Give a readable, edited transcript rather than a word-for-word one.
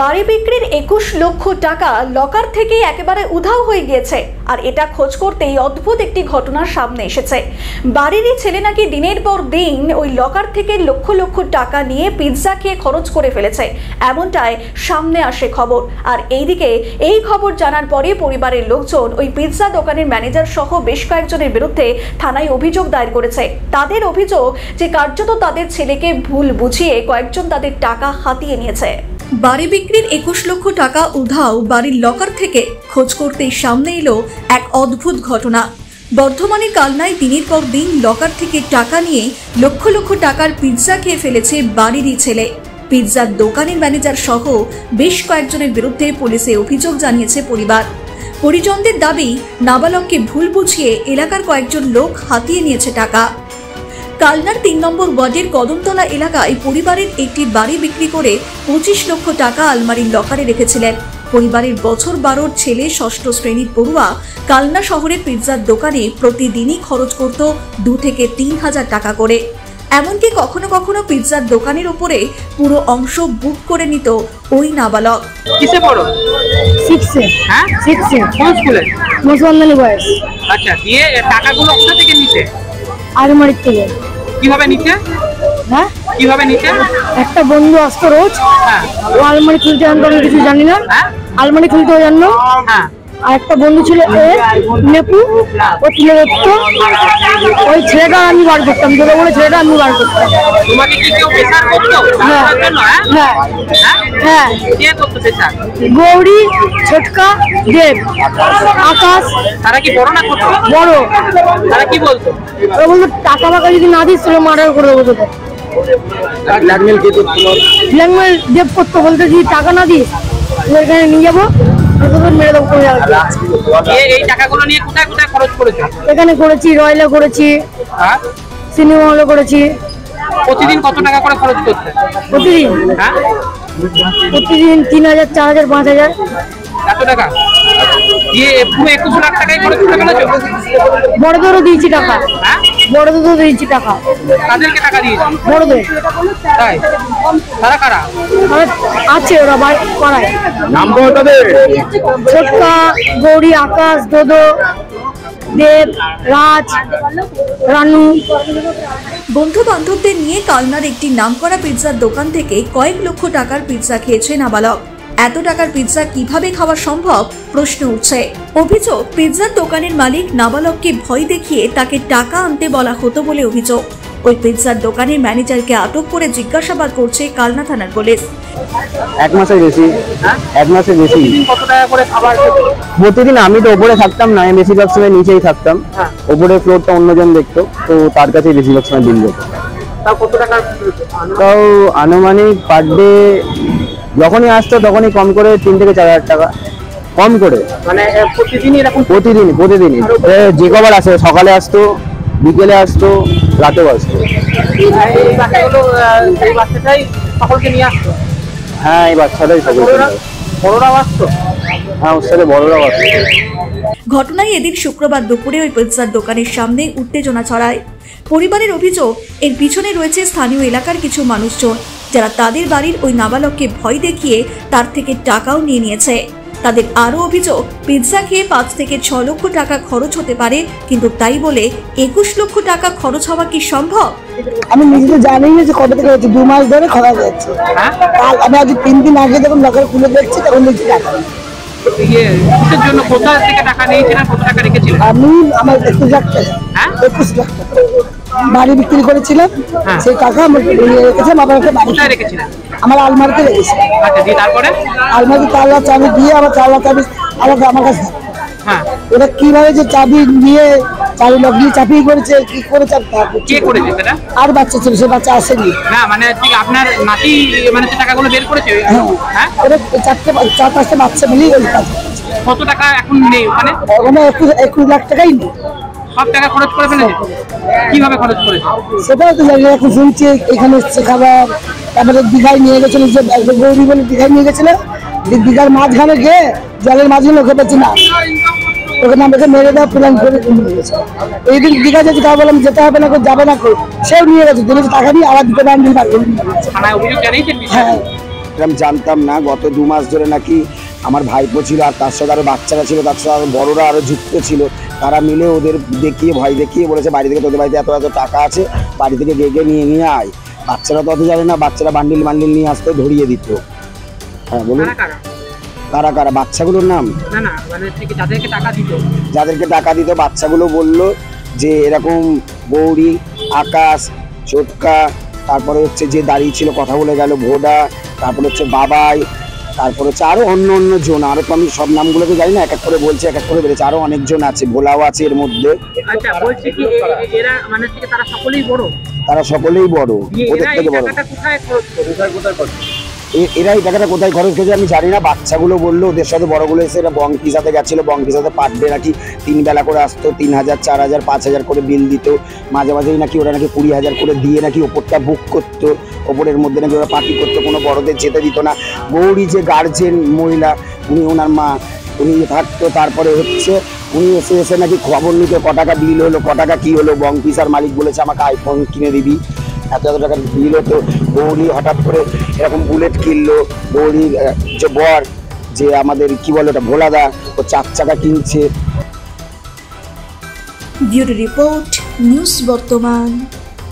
বাড়ি বিক্রির 21 লক্ষ টাকা লকার থেকে একেবারে উধাও হয়ে গিয়েছে। আর এটা খোঁজ করতেই অদ্ভুত একটি ঘটনার সামনে এসেছে। বাড়িরই ছেলে নাকি দিনের পর দিন ওই লকার থেকে লক্ষ লক্ষ টাকা নিয়ে পিৎজা খেয়ে খরচ করে ফেলেছে, এমনটাই সামনে আসে খবর। আর এইদিকে এই খবর জানার পরে পরিবারের লোকজন ওই পিৎজা দোকানের ম্যানেজার সহ বেশ কয়েকজনের বিরুদ্ধে থানায় অভিযোগ দায়ের করেছে। তাদের অভিযোগ যে কার্যত তাদের ছেলেকে ভুল বুঝিয়ে কয়েকজন তাদের টাকা হাতিয়ে নিয়েছে। বাড়ি বিক্রির 21 লক্ষ টাকা উধাও বাড়ির লকার থেকে খোঁজ করতেই সামনে এলো এক অদ্ভুত ঘটনা। বর্ধমানের কালনায় দিনের পর দিন লকার থেকে টাকা নিয়ে লক্ষ লক্ষ টাকার পিৎজা খেয়ে ফেলেছে বাড়িরই ছেলে। পিৎজার দোকানের ম্যানেজার সহ বেশ কয়েকজনের বিরুদ্ধে পুলিশে অভিযোগ জানিয়েছে পরিবার। পরিজনদের দাবি, নাবালককে ভুল বুঝিয়ে এলাকার কয়েকজন লোক হাতিয়ে নিয়েছে টাকা। কালনার 3 নম্বর ওয়ার্ডের কদমতলা এলাকায় পরিবারের একটি বাড়ি বিক্রি করে 25 লক্ষ টাকা আলমারির লকারে রেখেছিলেন। পরিবারের বছর 12 ছেলে 6ষ্ঠ শ্রেণীর পড়ুয়া কালনা শহরের পিৎজার দোকানে প্রতিদিনই খরচ করত 2 থেকে 3 হাজার টাকা করে। এমনকি কখনো কখনো পিৎজার দোকানের উপরে পুরো অংশ বুক করে নিত ওই নাবালক। কিসে পড়ো? 6 এ। হ্যাঁ 6 এ। কোন স্কুলে? মুসলমানি বয়স। আচ্ছা, দিয়ে টাকাগুলো কোথা থেকে নিতে? আলমারি থেকে। কিভাবে নিতে? হ্যাঁ, কিভাবে নিতে? একটা বন্ধু আসতো রোজ। হ্যাঁ। ও আলমারি খুলতে জানতো, আমি কিছু জানি না। হ্যাঁ। আলমারি খুলতে জানতো। হ্যাঁ। আর একটা বন্ধু ছিল নেপু, ও তুলে দেখতো। ওই ছেলেটা আমি বার করতাম, তোকে বলে ছেলেটা আমি বার করতাম। তোমাকে কি কেউ প্রেসার করতো? হ্যাঁ। হ্যাঁ। হ্যাঁ হ্যাঁ। কে করতো প্রেসার? গৌরী, ছোটকা, দেব, আকাশ। তারা কি বড় না ছোট? বড়। তারা কি বলতো? ওরা বলতো টাকা ফাকা যদি না দিস তাহলে মার্ডার করে দেবো তোকে। ব্ল্যাকমেল কে করতো? ব্ল্যাকমেল দেব করতো, বলতো যদি টাকা না দিস এখানে নিয়ে যাবো, মেরে দেবো। এই টাকাগুলো নিয়ে কোথায় কোথায় খরচ করেছো? এখানে করেছি, রয়্যালে করেছি, হ্যাঁ, সিনেমা হলে করেছি। প্রতিদিন কত টাকা করে খরচ করতে? প্রতিদিন? হ্যাঁ, প্রতিদিন 3000, 4000, 5000। এত টাকা দিয়ে পুরো 21 লাখ টাকাই খরচ করে ফেলেছো? বড়দেরও দিয়েছি টাকা। হ্যাঁ, বড়দেরও দিয়েছি টাকা। তাদেরকে টাকা দিয়েছো? বড়দের। তাই? তারা কারা? আছে ওরা পাড়ায়। নাম বলতে ছোটকা, গৌরী, আকাশ, দোদো, দেব, রাজ, রানু। বন্ধু বান্ধবদের নিয়ে কালনার একটি নামকরা পিৎজার দোকান থেকে কয়েক লক্ষ টাকার পিৎজা খেয়েছে নাবালক। এত টাকার পিৎজা কিভাবে খাওয়া সম্ভব প্রশ্ন উঠছে। অভিযোগ, পিৎজার দোকানের মালিক নাবালককে ভয় দেখিয়ে তাকে টাকা আনতে বলা হতো বলে অভিযোগ। ওই পিৎজার দোকানের ম্যানেজারকে আটক করে জিজ্ঞাসাবাদ করছে কালনা থানার পুলিশ। 1 মাসের বেশি। 1 মাসের বেশি। কত টাকা করে খাবার? প্রতিদিন আমি তো ওপরে থাকতাম না, আমি বেশিরভাগ সময় নিচেই থাকতাম। ওপরে ফ্লোরটা অন্যজন দেখতো, তো তার কাছেই বেশিরভাগ সময় দিন যেত। তাও কত টাকা? তাও আনুমানিক পার ডে যখনই আসতো তখনই কম করে 3 থেকে 4000 টাকা কম করে। মানে প্রতিদিনই এরকম? প্রতিদিনই যে কবার আসে, সকালে আসতো, বিকেলে আসতো, রাতেও আসতো। এই বাচ্চাগুলো, এই বাচ্চাটাই সকলকে নিয়ে আসতো? হ্যাঁ, এই বাচ্চাটাই বড়রাও আসতো? হ্যাঁ, ওর সাথে বড়রাও আসতো। ঘটনায় এদিন শুক্রবার দুপুরে ওই পিৎজার দোকানের সামনে উত্তেজনা ছড়ায়। পরিবারের অভিযোগ, এর পিছনে রয়েছে স্থানীয় এলাকার কিছু মানুষজন, যারা তাদের বাড়ির ওই নাবালককে ভয় দেখিয়ে তার থেকে টাকাও নিয়ে নিয়েছে। তাদের আরও অভিযোগ, পিৎজা খেয়ে 5 থেকে 6 লক্ষ টাকা খরচ হতে পারে, কিন্তু তাই বলে 21 লক্ষ টাকা খরচ হওয়া কি সম্ভব? আমি নিজে তো জানি না যে কত টাকা হচ্ছে। 2 মাস ধরে খাওয়া যাচ্ছে। আমি আজ 3 দিন আগে যখন লকার খুলে দেখছি তখন দেখছি টাকা। কিসের জন্য, কোথা থেকে টাকা নিয়েছিলেন, কত টাকা রেখেছিলেন? আমি আমার 21 লাখ টাকা। হ্যাঁ, 21 লাখ টাকা বাড়ি বিক্রি করেছিলাম। সেই টাকা আমি রেখেছিলাম। কোথায় রেখেছিলেন? আমার আলমারিতে রেখেছি। আচ্ছা, দিয়ে তারপরে? আলমারি তালা চাবি দিয়ে আমার তালা চাবি আমার কাছে। হ্যাঁ, ওরা কিভাবে যে চাবি নিয়ে চাবি লক দিয়ে চাবি করেছে, কি করেছে? কে করেছে সেটা? আর বাচ্চা ছিল, সে বাচ্চা আসেনি। না মানে ঠিক আপনার নাতি মানে টাকাগুলো বের করেছে? হ্যাঁ, ওরা 4-5টা বাচ্চা মিলিয়ে ওই কাজ। কত টাকা এখন নেই ওখানে? ওখানে 21 লাখ টাকাই নেই। সব টাকা খরচ করে ফেলেছে? কিভাবে খরচ করেছে সেটাও তো জানি না। এখন শুনছি এখানে এসছে খাবার, তারপরে দীঘায় নিয়ে গেছিল, যে গৌরী বলে দীঘায় নিয়ে গেছিল। দীঘার মাঝখানে গিয়ে জলের মাঝখানে ওকে পাচ্ছি না, ওকে আমাকে মেরে দেওয়া প্ল্যান করে এই দিন দীঘা যেতে খাওয়া বললাম যেতে হবে না, যাবে না, সেও নিয়ে গেছে। টাকা দিয়ে আবার দিতে পারেন। থানায় অভিযোগ জানিয়েছেন? হ্যাঁ, ব্যাপারটা আমি জানতাম না। গত 2 মাস ধরে নাকি আমার ভাইপো ছিল আর তার সাথে আরও বাচ্চারা ছিল, তার সাথে আরও বড়রা আরও যুক্ত ছিল। তারা মিলে ওদের দেখিয়ে ভয় দেখিয়ে বলেছে বাড়ি থেকে তোদের বাড়িতে এত এত টাকা আছে, বাড়ি থেকে গেগে নিয়ে আয়। বাচ্চারা তো অত জানে না, বাচ্চারা বান্ডিল নিয়ে আসতে ধরিয়ে দিত। হ্যাঁ বলুন। কারা কারা? বাচ্চাগুলোর নাম না না, মানে যাদেরকে টাকা দিত, বাচ্চাগুলো বললো যে এরকম গৌরী, আকাশ, চোটকা, তারপরে হচ্ছে যে দাঁড়িয়ে ছিল কথা বলে গেল ভোডা, তারপরে হচ্ছে বাবাই, তারপরে হচ্ছে আরো অন্য জন, আরো তো আমি সব নামগুলো তো জানি না, এক এক করে বলছে, এক এক করে বেড়েছে, আরো অনেকজন আছে, ভোলাও আছে এর মধ্যে। আচ্ছা, বলছি কি এরা মানে তারা সকলেই বড়? তারা সকলেই বড়, ওদের থেকে বড়। এরা এই টাকাটা কোথায় খরচ করেছে আমি জানি না। বাচ্চাগুলো বললো ওদের সাথে বড়গুলো এসে এরা বংকিসাতে গেছিল, বংকিসাতে পার ডে নাকি 3 বেলা করে আসতো, 3000, 4000, 5000 করে বিল দিত। মাঝে মাঝেই নাকি ওরা নাকি 20,000 করে দিয়ে নাকি ওপরটা বুক করতো, ওপরের মধ্যে নাকি ওরা পার্টি করতো, কোনো বড়দের যেতে দিত না। গৌরী যে গার্জেন মহিলা, উনি ওনার মা, উনি থাকতো। তারপরে হচ্ছে উনি এসে নাকি খবর নিতে ক টাকা বিল হলো, ক টাকা কী হলো। বংকিসার মালিক বলেছে আমাকে আইফোন কিনে দিবি, এত টাকার বিল হতো। গৌরী হঠাৎ করে এরকম বুলেট কিনলো। গৌরীর যে বর, যে আমাদের কি বলে ওটা, ভোলাদা, ও 4 চাকা কিনছে। ব্যুরো রিপোর্ট, নিউজ বর্তমান।